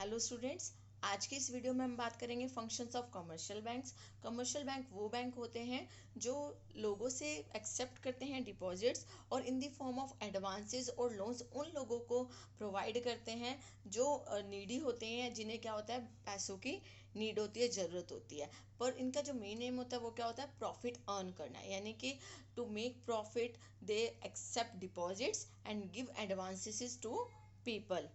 Hello students, आज की इस वीडियो में हम बात करेंगे functions of commercial banks. Commercial bank वो बैंक होते हैं जो लोगों से एक्सेप्ट करते हैं डिपॉजिट्स और इन द फॉर्म ऑफ एडवांसेस और लोन्स उन लोगों को प्रोवाइड करते हैं जो नीडी होते हैं, जिन्हें क्या होता है, पैसों की नीड होती है, ज़रूरत होती है। पर इनका जो मेन एम होता है वो क्या होता है, प्रॉफिट अर्न करना है, यानी कि to make profit they accept deposits and give advances to people.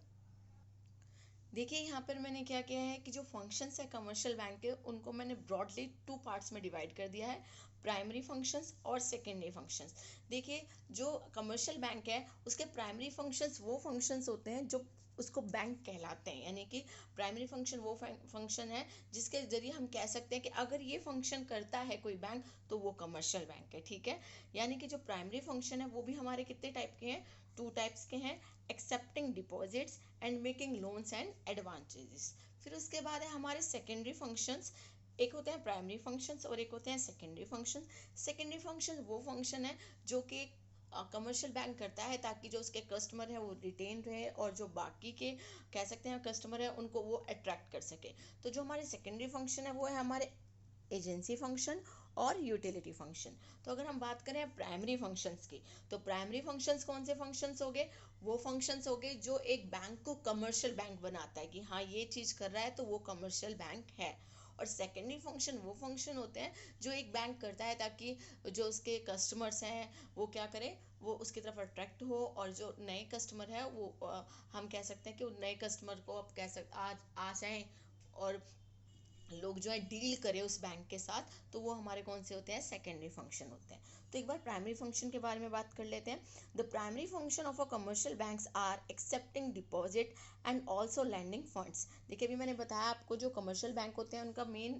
देखिए यहाँ पर मैंने क्या किया है कि जो फंक्शंस है कमर्शियल बैंक के, उनको मैंने ब्रॉडली टू पार्ट्स में डिवाइड कर दिया है, प्राइमरी फंक्शंस और सेकेंडरी फंक्शंस। देखिए जो कमर्शियल बैंक है उसके प्राइमरी फंक्शंस वो फंक्शंस होते हैं जो उसको बैंक कहलाते हैं, यानी कि प्राइमरी फंक्शन वो फंक्शन है जिसके ज़रिए हम कह सकते हैं कि अगर ये फंक्शन करता है कोई बैंक तो वो कमर्शियल बैंक है। ठीक है, यानी कि जो प्राइमरी फंक्शन है वो भी हमारे कितने टाइप के हैं, टू टाइप्स के हैं, accepting deposits and making loans and advantages. फिर उसके बाद है हमारे सेकेंडरी फंक्शंस। एक होते हैं प्राइमरी फंक्शंस और एक होते हैं सेकेंडरी फंक्शन। सेकेंडरी फंक्शन वो फंक्शन है जो कि कमर्शियल बैंक करता है ताकि जो उसके कस्टमर है वो रिटेन रहे और जो बाकी के कह सकते हैं कस्टमर है उनको वो अट्रैक्ट कर सके। तो जो हमारे सेकेंडरी फंक्शन है वो है हमारे एजेंसी फंक्शन और यूटिलिटी फंक्शन। तो अगर हम बात करें प्राइमरी फंक्शंस की, तो प्राइमरी फंक्शंस कौन से फंक्शंस हो गए, वो फंक्शंस हो गए जो एक बैंक को कमर्शियल बैंक बनाता है कि हाँ ये चीज़ कर रहा है तो वो कमर्शियल बैंक है। और सेकेंडरी फंक्शन वो फंक्शन होते हैं जो एक बैंक करता है ताकि जो उसके कस्टमर्स हैं वो क्या करें, वो उसकी तरफ अट्रैक्ट हो और जो नए कस्टमर है वो हम कह सकते हैं कि उन नए कस्टमर को अब आ जाएं और लोग जो है डील करें उस बैंक के साथ, तो वो हमारे कौन से होते हैं, सेकेंडरी फंक्शन होते हैं। तो एक बार प्राइमरी फंक्शन के बारे में बात कर लेते हैं। The primary function of a commercial banks are accepting deposit and also lending funds. देखिए अभी मैंने बताया आपको जो कमर्शियल बैंक होते हैं उनका मेन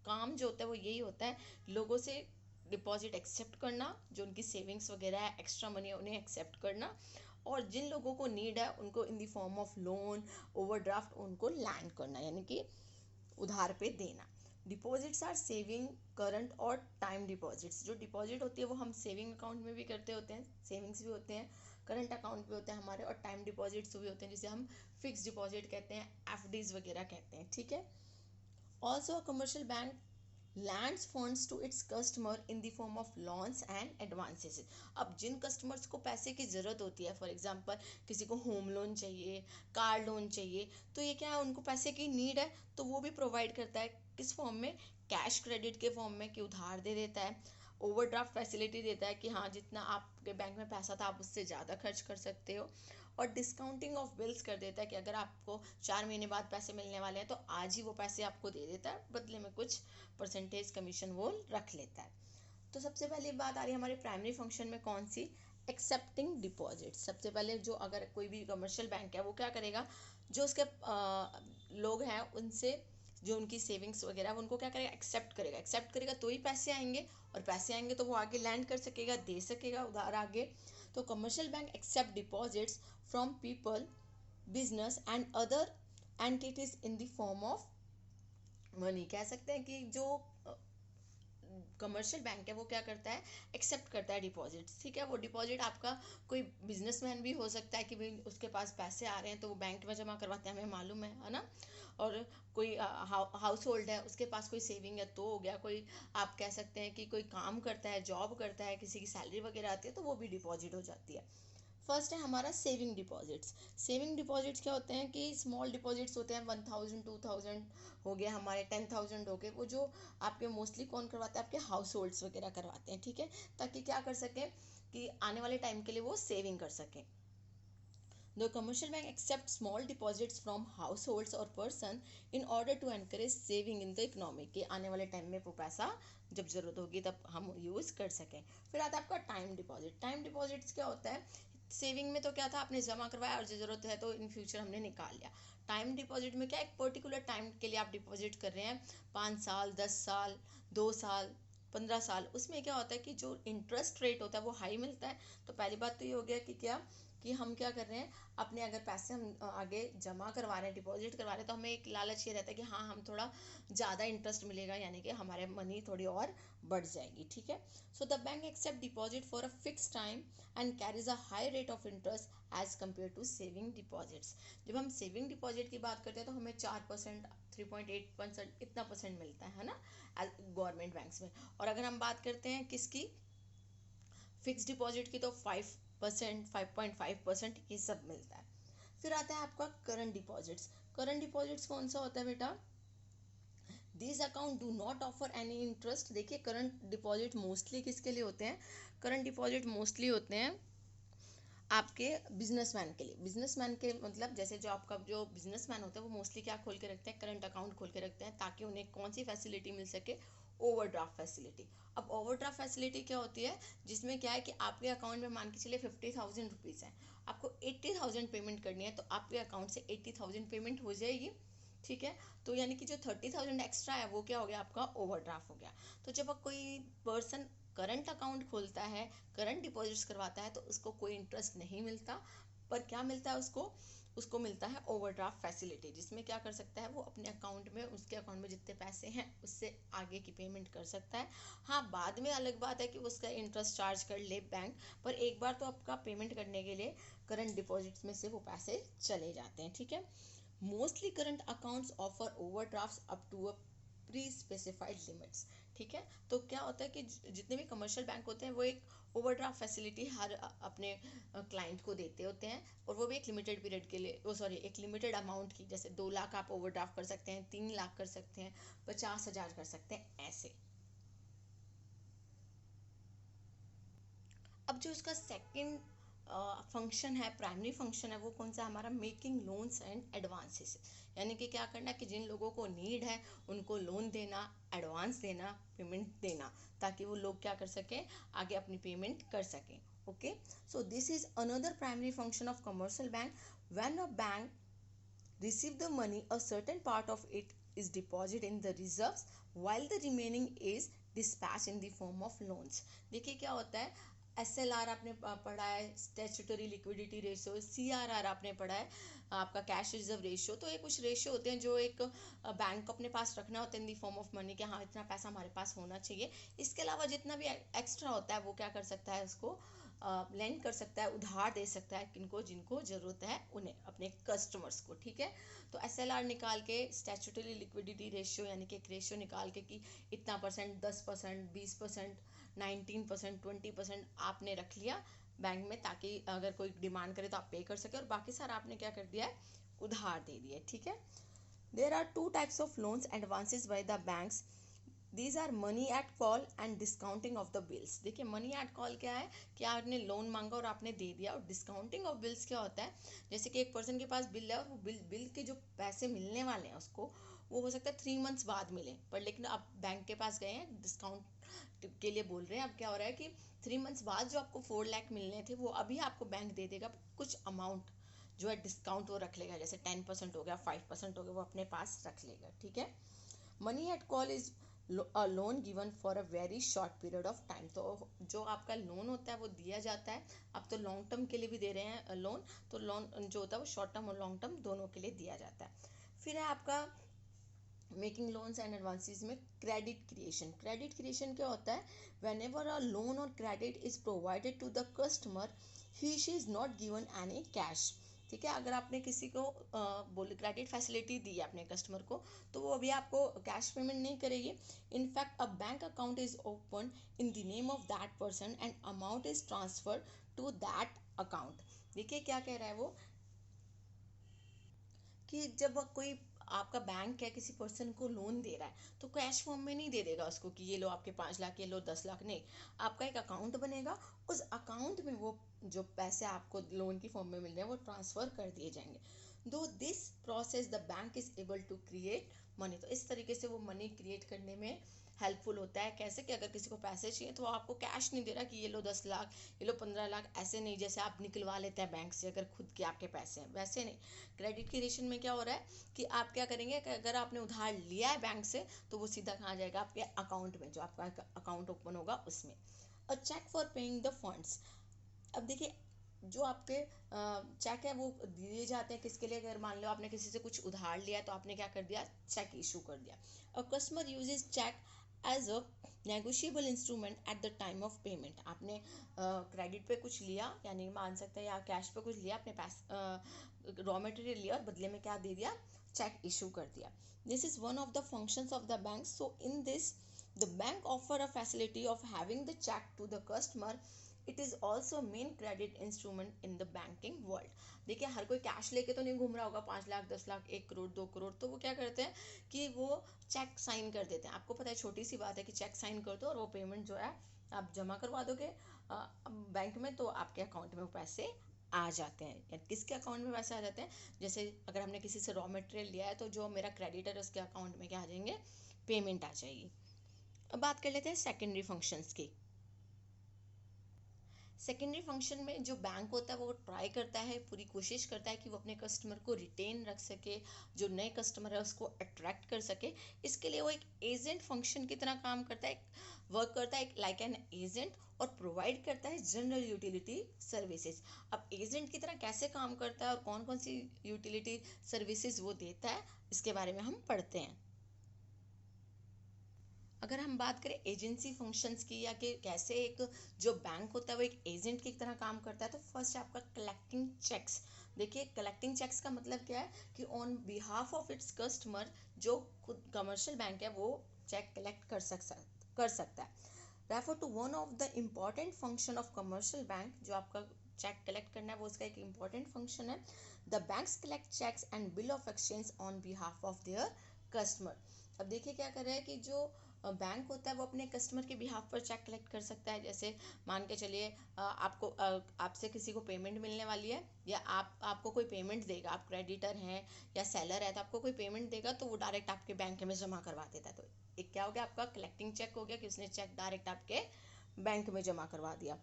काम जो होता है वो यही होता है, लोगों से डिपॉजिट एक्सेप्ट करना, जो उनकी सेविंग्स वगैरह है, एक्स्ट्रा मनी है, उन्हें एक्सेप्ट करना, और जिन लोगों को नीड है उनको इन the form of loan, overdraft, उनको लैंड करना, यानी कि उधार पे देना। डिपॉजिट्स आर सेविंग, करंट और टाइम डिपॉजिट्स। जो डिपॉजिट होती है वो हम सेविंग अकाउंट में भी करते होते हैं, सेविंग्स भी होते हैं, करंट अकाउंट भी होते हैं हमारे, और टाइम डिपॉजिट्स भी होते हैं जिसे हम फिक्स डिपॉजिट कहते हैं, एफडीज वगैरह कहते हैं। ठीक है, also a commercial bank lends funds to its customer in the form of loans and advances. अब जिन कस्टमर्स को पैसे की ज़रूरत होती है, फॉर एग्जांपल किसी को होम लोन चाहिए, कार लोन चाहिए, तो ये क्या है, उनको पैसे की नीड है तो वो भी प्रोवाइड करता है, किस फॉर्म में, कैश क्रेडिट के फॉर्म में, कि उधार दे देता है, ओवरड्राफ्ट फैसिलिटी देता है कि हाँ जितना आपके बैंक में पैसा था आप उससे ज़्यादा खर्च कर सकते हो, और डिस्काउंटिंग ऑफ बिल्स कर देता है कि अगर आपको 4 महीने बाद पैसे मिलने वाले हैं तो आज ही वो पैसे आपको दे देता है, बदले में कुछ परसेंटेज कमीशन वो रख लेता है। तो सबसे पहली बात आ रही है हमारे प्राइमरी फंक्शन में, कौन सी, एक्सेप्टिंग डिपॉजिट। सबसे पहले जो अगर कोई भी कमर्शियल बैंक है वो क्या करेगा, जो उसके लोग हैं उनसे जो उनकी सेविंग्स वगैरह उनको क्या करेगा, एक्सेप्ट करेगा, एक्सेप्ट करेगा तो ही पैसे आएंगे, और पैसे आएंगे तो वो आगे लैंड कर सकेगा, दे सकेगा उधार आगे। तो commercial bank accept deposits from people, business and other entities in the form of money. कह सकते हैं कि जो कमर्शियल बैंक है वो क्या करता है, एक्सेप्ट करता है डिपॉजिट्स। ठीक है, वो डिपॉजिट आपका कोई बिजनेसमैन भी हो सकता है कि भाई उसके पास पैसे आ रहे हैं तो वो बैंक में जमा करवाते हैं, हमें मालूम है ना। और कोई हाउस होल्ड है उसके पास कोई सेविंग है तो हो गया, कोई आप कह सकते हैं कि कोई काम करता है, जॉब करता है, किसी की सैलरी वगैरह आती है तो वो भी डिपॉजिट हो जाती है। फर्स्ट है हमारा सेविंग डिपॉजिट्स। सेविंग डिपॉजिट्स क्या होते हैं कि स्मॉल डिपॉजिट्स होते हैं, 1000 2000 हो गया, हमारे 10,000 हो गए, वो जो आपके मोस्टली कौन करवाता है, आपके हाउस होल्ड्स वगैरह करवाते हैं। ठीक है, ताकि क्या कर सकें कि आने वाले टाइम के लिए वो सेविंग कर सकें। The commercial bank accepts small deposits from households or person in order to encourage saving in the economy, कि आने वाले टाइम में वो पैसा जब ज़रूरत होगी तब हम यूज़ कर सकें। फिर आता है आपका टाइम डिपॉजिट। टाइम डिपॉजिट्स क्या होता है, सेविंग में तो क्या था, आपने जमा करवाया और जो ज़रूरत है तो इन फ्यूचर हमने निकाल लिया। टाइम डिपॉजिट में क्या, एक पर्टिकुलर टाइम के लिए आप डिपॉजिट कर रहे हैं, 5 साल, 10 साल, 2 साल, 15 साल। उसमें क्या होता है कि जो इंटरेस्ट रेट होता है वो हाई मिलता है। तो पहली बात तो ये हो गया कि क्या, कि हम क्या कर रहे हैं, अपने अगर पैसे हम आगे जमा करवा रहे हैं, डिपॉजिट करवा रहे हैं, तो हमें एक लालच ये रहता है कि हाँ हम थोड़ा ज़्यादा इंटरेस्ट मिलेगा, यानी कि हमारे मनी थोड़ी और बढ़ जाएगी, ठीक है। So the bank accept deposit for a fix time and carries a high rate of interest as compare to saving deposits. जब हम सेविंग डिपॉजिट की बात करते हैं तो हमें 4%, 3.8% इतना परसेंट मिलता है ना गवर्नमेंट बैंक्स में। और अगर हम बात करते हैं किसकी, फिक्स डिपॉजिट की, तो 5%, 5.5% ये सब मिलता है। फिर आता है आपका करंट डिपॉजिट्स। करंट डिपॉजिट्स कौन सा होता है बेटा, this account do not offer any interest. देखिए करंट डिपॉजिट मोस्टली किसके लिए होते हैं, करंट डिपॉजिट मोस्टली होते हैं आपके बिजनेसमैन के लिए। बिजनेसमैन के मतलब जैसे जो आपका जो बिजनेसमैन होता है वो मोस्टली क्या खोल के रखते हैं, करंट अकाउंट खोल के रखते हैं, ताकि उन्हें कौन सी फैसिलिटी मिल सके, ओवरड्राफ्ट फैसिलिटी। अब ओवरड्राफ्ट फैसिलिटी क्या होती है, जिसमें क्या है कि आपके अकाउंट में मान के चलिए 50,000 रुपीज़ है, आपको 80,000 पेमेंट करनी है, तो आपके अकाउंट से 80,000 पेमेंट हो जाएगी, ठीक है। तो यानी कि जो 30,000 एक्स्ट्रा है वो क्या हो गया, आपका ओवरड्राफ्ट हो गया। तो जब कोई पर्सन करंट अकाउंट खोलता है, करंट डिपॉजिट्स करवाता है, तो उसको कोई इंटरेस्ट नहीं मिलता, पर क्या मिलता है उसको, उसको मिलता है ओवरड्राफ्ट फैसिलिटी, जिसमें क्या कर सकता है वो अपने अकाउंट में, उसके अकाउंट में जितने पैसे हैं उससे आगे की पेमेंट कर सकता है। हाँ बाद में अलग बात है कि उसका इंटरेस्ट चार्ज कर ले बैंक, पर एक बार तो आपका पेमेंट करने के लिए करंट डिपॉजिट्स में से वो पैसे चले जाते हैं, ठीक है। Mostly current accounts offer overdrafts up to a pre specified limits, ठीक है। तो क्या होता है कि जितने भी कमर्शियल बैंक होते हैं वो एक ओवरड्राफ्ट फैसिलिटी हर अपने क्लाइंट को देते होते हैं, और वो भी एक लिमिटेड पीरियड के लिए, वो सॉरी एक लिमिटेड अमाउंट की, जैसे 2 लाख आप ओवरड्राफ्ट कर सकते हैं, 3 लाख कर सकते हैं, 50,000 कर सकते हैं, ऐसे। अब जो इसका सेकंड फंक्शन है, प्राइमरी फंक्शन है, वो कौन सा हमारा, मेकिंग लोन्स एंड एडवांसेस। यानी कि क्या करना कि जिन लोगों को नीड है उनको लोन देना, एडवांस देना, पेमेंट देना, ताकि वो लोग क्या कर सकें, आगे अपनी पेमेंट कर सकें। Okay, so this is another primary function of commercial bank. When a bank receive the money, a certain part of it is deposited in the reserves while the remaining is dispatched in the form of loans। देखिए क्या होता है, SLR आपने पढ़ा है, statutory liquidity ratio, CRR आपने पढ़ा है, आपका कैश रिजर्व रेशियो। तो ये कुछ रेशियो होते हैं जो एक बैंक को अपने पास रखना होता है इन दी फॉर्म ऑफ मनी, कि हाँ इतना पैसा हमारे पास होना चाहिए। इसके अलावा जितना भी एक्स्ट्रा होता है वो क्या कर सकता है, उसको लेंड कर सकता है, उधार दे सकता है, किनको जिनको ज़रूरत है उन्हें, अपने कस्टमर्स को, ठीक है। तो SLR निकाल के, स्टैट्यूटरी लिक्विडिटी रेशियो यानी कि एक रेशियो निकाल के कि इतना परसेंट, 10%, 20%, 19%, 20% आपने रख लिया बैंक में, ताकि अगर कोई डिमांड करे तो आप पे कर सके, और बाकी सारा आपने क्या कर दिया है, उधार दे दिया, ठीक है। There are two types of loans advances by the banks. These are money at call and discounting of the bills. देखिए मनी एट कॉल क्या है कि आपने लोन मांगा और आपने दे दिया, और डिस्काउंटिंग ऑफ बिल्स क्या होता है, जैसे कि एक पर्सन के पास बिल है और वो बिल के जो पैसे मिलने वाले हैं उसको, वो हो सकता है 3 मंथ्स बाद मिले, पर लेकिन आप बैंक के पास गए हैं डिस्काउंट के लिए बोल रहे हैं, अब क्या हो रहा है कि 3 मंथ्स बाद जो आपको 4 लाख मिलने थे वो अभी आपको बैंक दे देगा, कुछ अमाउंट जो है डिस्काउंट वो रख लेगा, जैसे 10% हो गया, 5% हो गया, वो अपने पास रख लेगा, ठीक है। Money at call is a loan given for a very short period of time. तो जो आपका लोन होता है वो दिया जाता है, आप तो लॉन्ग टर्म के लिए भी दे रहे हैं लोन, तो लोन जो होता है वो शॉर्ट टर्म और लॉन्ग टर्म दोनों के लिए दिया जाता है। फिर है आपका मेकिंग लोन्स एंड एडवांसेस में क्रेडिट क्रिएशन। क्रेडिट क्रिएशन क्या होता है, वेन एवर अ लोन और credit is provided to the customer, he she is not given any cash, ठीक है। अगर आपने किसी को बोले क्रेडिट फैसिलिटी दी है अपने कस्टमर को, तो वो अभी आपको कैश पेमेंट नहीं करेगी। In fact a bank account is open in the name of that person and amount is transfer to that account. देखिए क्या कह रहा है वो, कि जब कोई आपका बैंक है किसी पर्सन को लोन दे रहा है, तो कैश फॉर्म में नहीं दे देगा उसको कि ये लो आपके 5 लाख, ये लो 10 लाख, नहीं। आपका एक अकाउंट बनेगा, उस अकाउंट में वो जो पैसे आपको लोन की फॉर्म में मिल रहे हैं वो ट्रांसफर कर दिए जाएंगे। Through this process the bank is able to create money. तो इस तरीके से वो मनी क्रिएट करने में हेल्पफुल होता है। कैसे कि अगर किसी को पैसे चाहिए तो वो आपको कैश नहीं दे रहा कि ये लो 10 लाख, ये लो 15 लाख, ऐसे नहीं जैसे आप निकलवा लेते हैं बैंक से अगर खुद के आपके पैसे हैं, वैसे नहीं। क्रेडिट की रेशन में क्या हो रहा है कि आप क्या करेंगे कि अगर आपने उधार लिया है बैंक से, तो वो सीधा कहाँ जाएगा, आपके अकाउंट में, जो आपका अकाउंट ओपन होगा उसमें। A cheque for paying the funds. अब देखिए जो आपके चेक है वो दिए जाते हैं किसके लिए, अगर मान लो आपने किसी से कुछ उधार लिया तो आपने क्या कर दिया, चेक इशू कर दिया। A customer uses cheque as a negotiable instrument at the time of payment. आपने क्रेडिट पे कुछ लिया, यानी मान सकते हैं, या कैश पे कुछ लिया, अपने पास रॉ मटेरियल लिया और बदले में क्या दे दिया, चेक इशू कर दिया। This is one of the functions of the bank. So in this the bank offer a facility of having the cheque to the customer. It is also main credit instrument in the banking world. देखिए हर कोई cash लेके तो नहीं घूम रहा होगा, 5 लाख 10 लाख 1 करोड़ 2 करोड़, तो वो क्या करते हैं कि वो चेक साइन कर देते हैं। आपको पता है छोटी सी बात है कि चेक साइन कर दो और वो पेमेंट जो है आप जमा करवा दोगे बैंक में, तो आपके अकाउंट में वो पैसे आ जाते हैं। या किसके अकाउंट में पैसे आ जाते हैं, जैसे अगर हमने किसी से रॉ मटेरियल लिया है तो जो मेरा क्रेडिटर है उसके अकाउंट में क्या आ जाएंगे, पेमेंट आ जाएगी। अब बात कर लेते हैं सेकेंडरी फंक्शंस की। सेकेंडरी फंक्शन में जो बैंक होता है वो ट्राई करता है, पूरी कोशिश करता है कि वो अपने कस्टमर को रिटेन रख सके, जो नए कस्टमर है उसको अट्रैक्ट कर सके। इसके लिए वो एक एजेंट फंक्शन की तरह काम करता है, वर्क करता है लाइक एन एजेंट, और प्रोवाइड करता है जनरल यूटिलिटी सर्विसेज। अब एजेंट की तरह कैसे काम करता है और कौन कौन सी यूटिलिटी सर्विसेज वो देता है, इसके बारे में हम पढ़ते हैं। अगर हम बात करें एजेंसी फंक्शंस की, या कि कैसे एक जो बैंक होता है वो एक एजेंट की तरह काम करता है, तो फर्स्ट है आपका कलेक्टिंग चेक्स। देखिए कलेक्टिंग चेक्स का मतलब क्या है कि on behalf of its customer, जो खुद कमर्शियल बैंक है वो चेक कलेक्ट कर सकता है। Refer to one of the important function of commercial bank, जो आपका चेक कलेक्ट करना है वो उसका एक इम्पॉर्टेंट फंक्शन है। The banks collect cheques and bill of exchange on behalf of their customer. अब देखिए क्या कर रहा है कि जो बैंक होता है वो अपने कस्टमर के बिहाफ पर चेक कलेक्ट कर सकता है। जैसे मान के चलिए आपको आपसे किसी को पेमेंट मिलने वाली है, या आपको कोई पेमेंट देगा, आप क्रेडिटर हैं या सेलर है, तो आपको कोई पेमेंट देगा तो वो डायरेक्ट आपके बैंक में जमा करवा देता है। तो एक क्या हो गया, आपका कलेक्टिंग चेक हो गया कि उसने चेक डायरेक्ट आपके बैंक में जमा करवा दिया।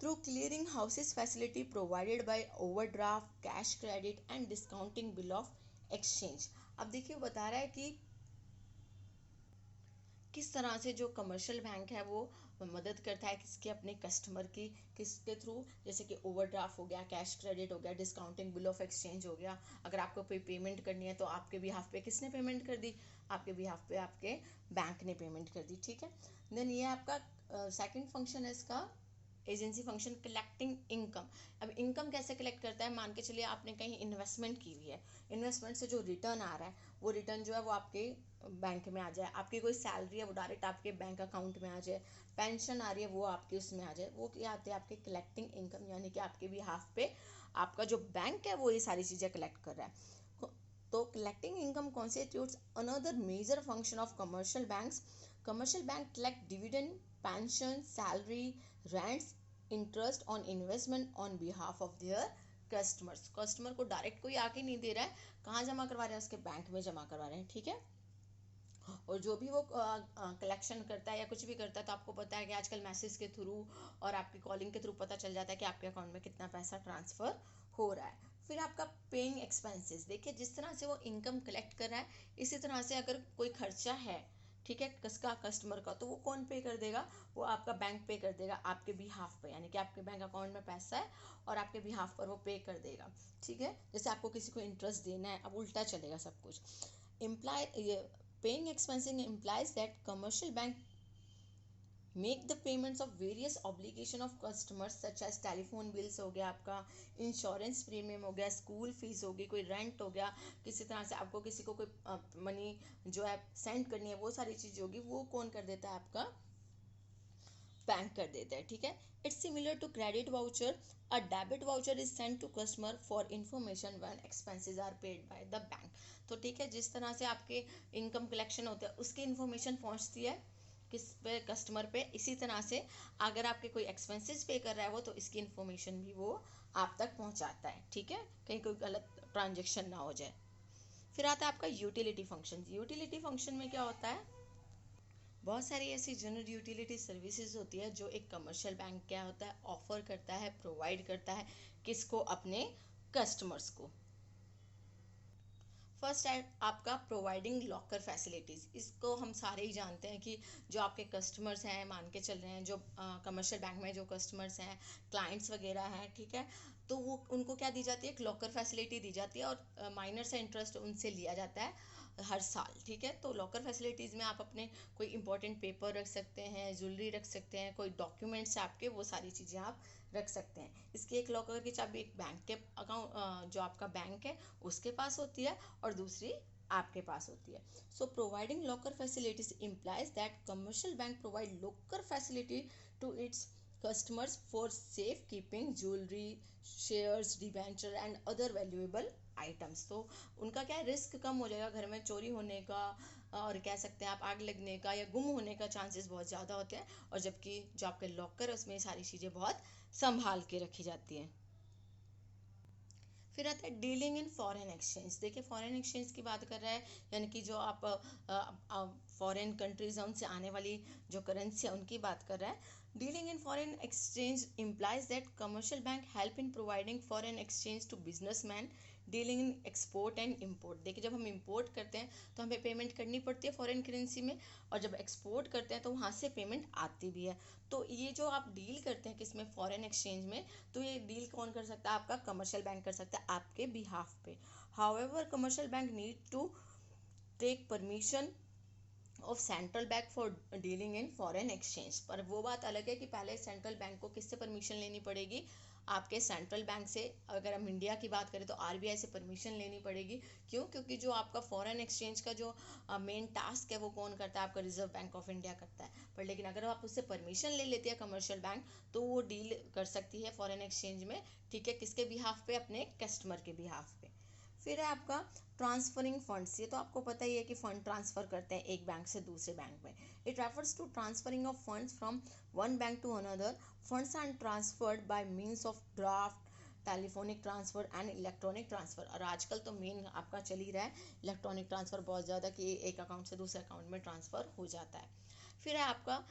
Through clearing houses facility provided by overdraft, cash credit and discounting bill of exchange. अब देखिए वो बता रहा है कि किस तरह से जो कमर्शियल बैंक है वो मदद करता है किसके, अपने कस्टमर की, किसके थ्रू, जैसे कि ओवरड्राफ्ट हो गया, कैश क्रेडिट हो गया, डिस्काउंटिंग बिल ऑफ एक्सचेंज हो गया। अगर आपको कोई पेमेंट करनी है तो आपके बिहाफ पे किसने पेमेंट कर दी, आपके बिहाफ पे आपके बैंक ने पेमेंट कर दी। ठीक है, देन ये आपका सेकंड फंक्शन है इसका एजेंसी फंक्शन, कलेक्टिंग इनकम। अब इनकम कैसे कलेक्ट करता है, मान के चलिए आपने कहीं इन्वेस्टमेंट की हुई है, इन्वेस्टमेंट से जो रिटर्न आ रहा है वो रिटर्न जो है वो आपके बैंक में आ जाए। आपकी कोई सैलरी है वो डायरेक्ट आपके बैंक अकाउंट में आ जाए, पेंशन आ रही है वो आपके उसमें आ जाए, वो क्या आते हैं आपके कलेक्टिंग इनकम, यानी कि आपके भी हाफ पे आपका जो बैंक है वो ये सारी चीज़ें कलेक्ट कर रहा है। तो collecting income constitutes another major function of commercial banks. Commercial bank collect dividend, pension, salary, rents, interest on investment on behalf of their customers. Customer को डायरेक्ट कोई आके नहीं दे रहा है, कहाँ जमा करवा रहे हैं, उसके बैंक में जमा करवा रहे हैं। ठीक है, और जो भी वो कलेक्शन करता है या कुछ भी करता है, तो आपको पता है कि आजकल मैसेज के थ्रू और आपकी कॉलिंग के थ्रू पता चल जाता है कि आपके अकाउंट में कितना पैसा ट्रांसफ़र हो रहा है। फिर आपका पेइंग एक्सपेंसेस, देखिए जिस तरह से वो इनकम कलेक्ट कर रहा है इसी तरह से अगर कोई खर्चा है, ठीक है, किसका, कस्टमर का, तो वो कौन पे कर देगा, वो आपका बैंक पे कर देगा आपके बिहाफ पे, यानी कि आपके बैंक अकाउंट में पैसा है और आपके बिहाफ पर वो पे कर देगा। ठीक है, जैसे आपको किसी को इंटरेस्ट देना है, अब उल्टा चलेगा सब कुछ। Imply Paying expenses implies that commercial bank make the payments of various obligation of customers such as telephone bills हो गया आपका, इंश्योरेंस प्रीमियम हो गया, स्कूल फीस हो गई, कोई रेंट हो गया, किसी तरह से आपको किसी को कोई मनी जो है सेंड करनी है, वो सारी चीज़ होगी, वो कौन कर देता है, आपका बैंक कर देता है। ठीक है, it's similar to credit voucher. A debit voucher is send to customer for information when expenses are paid by the bank. तो ठीक है, जिस तरह से आपके इनकम कलेक्शन होता है उसकी इन्फॉर्मेशन पहुंचती है किस पे, कस्टमर पे, इसी तरह से अगर आपके कोई एक्सपेंसेस पे कर रहा है वो, तो इसकी इन्फॉर्मेशन भी वो आप तक पहुंचाता है। ठीक है, कहीं कोई गलत ट्रांजेक्शन ना हो जाए। फिर आता है आपका यूटिलिटी फंक्शन। यूटिलिटी फंक्शन में क्या होता है, बहुत सारी ऐसी जनरल यूटिलिटी सर्विसेज होती है जो एक कमर्शियल बैंक क्या होता है, ऑफर करता है, प्रोवाइड करता है, किसको, अपने कस्टमर्स को। फर्स्ट है आपका प्रोवाइडिंग लॉकर फैसिलिटीज़। इसको हम सारे ही जानते हैं कि जो आपके कस्टमर्स हैं, मान के चल रहे हैं, जो कमर्शियल बैंक में जो कस्टमर्स हैं, क्लाइंट्स वगैरह हैं, ठीक है, तो वो उनको क्या दी जाती है, एक लॉकर फैसिलिटी दी जाती है और माइनर सा इंटरेस्ट उनसे लिया जाता है हर साल, ठीक है। तो लॉकर फैसिलिटीज़ में आप अपने कोई इंपॉर्टेंट पेपर रख सकते हैं, ज्वेलरी रख सकते हैं, कोई डॉक्यूमेंट्स आपके, वो सारी चीज़ें आप रख सकते हैं। इसकी एक लॉकर की चाबी एक बैंक के अकाउंट जो आपका बैंक है उसके पास होती है और दूसरी आपके पास होती है। So providing locker facilities implies that commercial bank provide locker facility to its customers for safe keeping jewelry, shares, debenture and other valuable items। तो उनका क्या रिस्क कम हो जाएगा, घर में चोरी होने का और कह सकते हैं आप आग लगने का या गुम होने का चांसेस बहुत ज़्यादा होते हैं, और जबकि जो आपके लॉकर है उसमें सारी चीज़ें बहुत संभाल के रखी जाती हैं। फिर आता है डीलिंग इन फॉरेन एक्सचेंज। देखिए फॉरेन एक्सचेंज की बात कर रहा है, यानी कि जो आप फॉरेन कंट्रीज हैं उनसे आने वाली जो करेंसी है उनकी बात कर रहा है। Dealing in foreign exchange implies that commercial bank help in providing foreign exchange to businessman dealing in export and import. देखिए जब हम इम्पोर्ट करते हैं तो हमें पेमेंट करनी पड़ती है फॉरेन करेंसी में, और जब एक्सपोर्ट करते हैं तो वहाँ से पेमेंट आती भी है। तो ये जो आप डील करते हैं किसमें, फॉरेन एक्सचेंज में, तो ये डील कौन कर सकता है, आपका कमर्शियल बैंक कर सकता है आपके बिहाफ पे। However commercial bank need to take permission of central bank for dealing in foreign exchange. पर वो बात अलग है कि पहले सेंट्रल बैंक को किससे परमिशन लेनी पड़ेगी, आपके सेंट्रल बैंक से। अगर हम इंडिया की बात करें तो आरबीआई से परमिशन लेनी पड़ेगी। क्यों? क्योंकि जो आपका फॉरेन एक्सचेंज का जो मेन टास्क है वो कौन करता है, आपका रिजर्व बैंक ऑफ इंडिया करता है। पर लेकिन अगर आप उससे परमिशन ले लेती है कमर्शियल बैंक, तो वो डील कर सकती है फॉरेन एक्सचेंज में, ठीक है, किसके बिहाफ पे, अपने कस्टमर के बिहाफ पे। फिर है आपका ट्रांसफरिंग फंड्स। ये तो आपको पता ही है कि फंड ट्रांसफर करते हैं एक बैंक से दूसरे बैंक में। It refers to transferring of funds from one bank to another. Funds are transferred by means of draft, telephonic transfer and electronic transfer. और आजकल तो मेन आपका चल ही रहा है इलेक्ट्रॉनिक ट्रांसफर बहुत ज़्यादा, कि एक अकाउंट से दूसरे अकाउंट में ट्रांसफर हो जाता है। फिर है आपका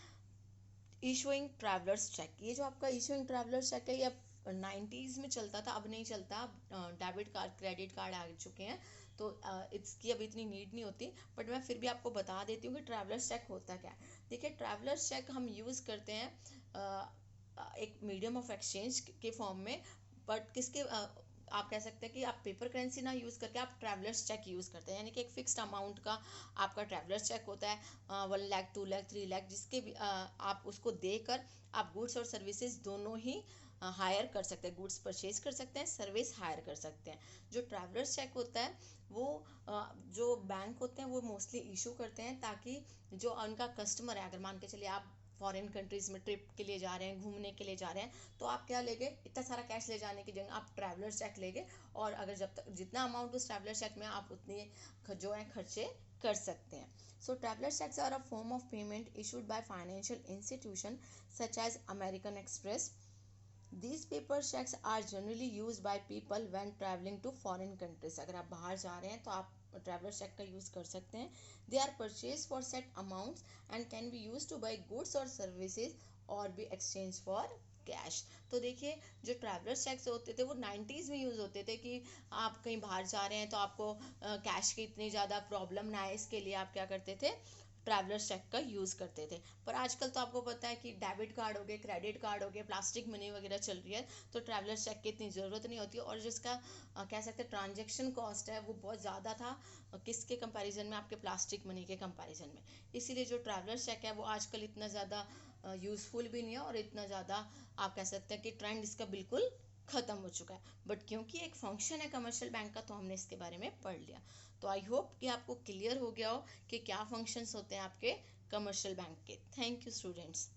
इशूइंग ट्रैवलर्स चेक। ये जो आपका इशूइंग ट्रैवलर्स चेक है, ये 90s में चलता था, अब नहीं चलता। डेबिट कार्ड, क्रेडिट कार्ड आ चुके हैं, तो इसकी अब इतनी नीड नहीं होती। बट मैं फिर भी आपको बता देती हूँ कि ट्रैवलर्स चेक होता क्या है। देखिए ट्रैवलर्स चेक हम यूज़ करते हैं एक मीडियम ऑफ एक्सचेंज के फॉर्म में, बट किसके आप कह सकते हैं कि आप पेपर करेंसी ना यूज़ करके आप ट्रैवलर्स चेक यूज़ करते हैं, यानी कि एक फिक्स्ड अमाउंट का आपका ट्रैवलर्स चेक होता है, 1 लाख, 2 लाख, 3 लाख, जिसके भी आप उसको देकर आप गुड्स और सर्विसेज दोनों ही हायर कर सकते हैं, गुड्स परचेज कर सकते हैं, सर्विस हायर कर सकते हैं। जो ट्रैवलर्स चेक होता है वो जो बैंक होते हैं वो मोस्टली इशू करते हैं, ताकि जो उनका कस्टमर है, अगर मान के चलिए आप फॉरेन कंट्रीज़ में ट्रिप के लिए जा रहे हैं, घूमने के लिए जा रहे हैं, तो आप क्या लेंगे, इतना सारा कैश ले जाने की जगह आप ट्रैवलर चेक लेंगे, और अगर जब तक जितना अमाउंट उस ट्रैवलर चेक में आप उतने जो है खर्चे कर सकते हैं। So traveller cheques are a form of payment issued by financial institution such as American Express. These paper checks are generally used by people when traveling to foreign countries। अगर आप बाहर जा रहे हैं तो आप ट्रैवलर चेक का use कर सकते हैं। They are purchased for set amounts and can be used to buy goods or services और भी exchange for कैश। तो देखिए जो ट्रैवलर चेक्स होते थे वो 90s में यूज़ होते थे, कि आप कहीं बाहर जा रहे हैं तो आपको कैश की इतनी ज़्यादा प्रॉब्लम ना आए, इसके लिए आप क्या करते थे, ट्रैवलर चेक का यूज़ करते थे। पर आजकल तो आपको पता है कि डेबिट कार्ड हो गए, क्रेडिट कार्ड हो गए, प्लास्टिक मनी वगैरह चल रही है, तो ट्रैवलर चेक की इतनी ज़रूरत नहीं होती। और जिसका कह सकते हैं ट्रांजैक्शन कॉस्ट है वो बहुत ज़्यादा था, किसके कंपैरिजन में, आपके प्लास्टिक मनी के कंपैरिजन में। इसीलिए जो ट्रैवलर चेक है वो आजकल इतना ज़्यादा यूज़फुल भी नहीं है, और इतना ज़्यादा आप कह सकते हैं कि ट्रेंड इसका बिल्कुल ख़त्म हो चुका है। बट क्योंकि एक फंक्शन है कमर्शियल बैंक का, तो हमने इसके बारे में पढ़ लिया। तो आई होप कि आपको क्लियर हो गया हो कि क्या फंक्शंस होते हैं आपके कमर्शियल बैंक के। Thank you students.